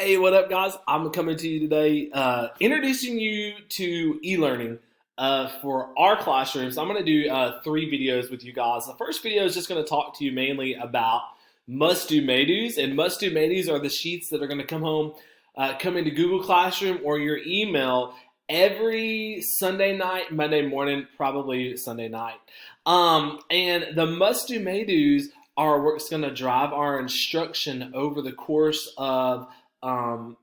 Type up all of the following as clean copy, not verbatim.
Hey, what up, guys? I'm coming to you today, introducing you to e-learning for our classrooms. I'm going to do three videos with you guys. The first video is just going to talk to you mainly about must-do, may-dos, and must-do, may-dos are the sheets that are going to come into Google Classroom or your email every Sunday night, Monday morning, probably Sunday night. And the must-do, may-dos are what's going to drive our instruction over the course of um,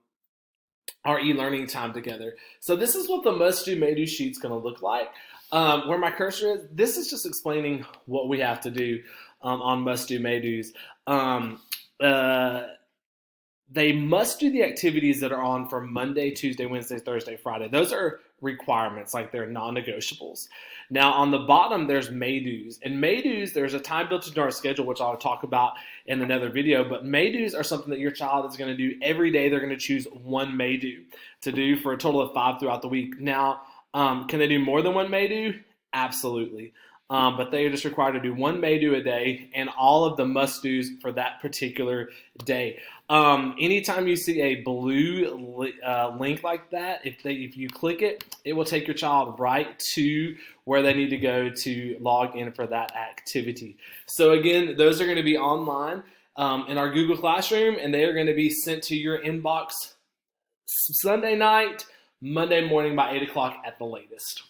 our e-learning time together. So this is what the must-do, may-do sheet's going to look like. Where my cursor is, this is just explaining what we have to do on must-do, may-dos. They must do the activities that are on for Monday, Tuesday, Wednesday, Thursday, Friday. Those are requirements, like they're non-negotiables. Now on the bottom, there's may-dos. And may-dos, there's a time built into our schedule, which I'll talk about in another video, but may-dos are something that your child is going to do every day. They're going to choose one may-do to do for a total of 5 throughout the week. Now, can they do more than one may-do? Absolutely. But they are just required to do one may-do a day and all of the must-dos for that particular day. Anytime you see a blue link like that, if you click it, it will take your child right to where they need to go to log in for that activity. So again, those are going to be online in our Google Classroom, and they are going to be sent to your inbox Sunday night, Monday morning by 8 o'clock at the latest.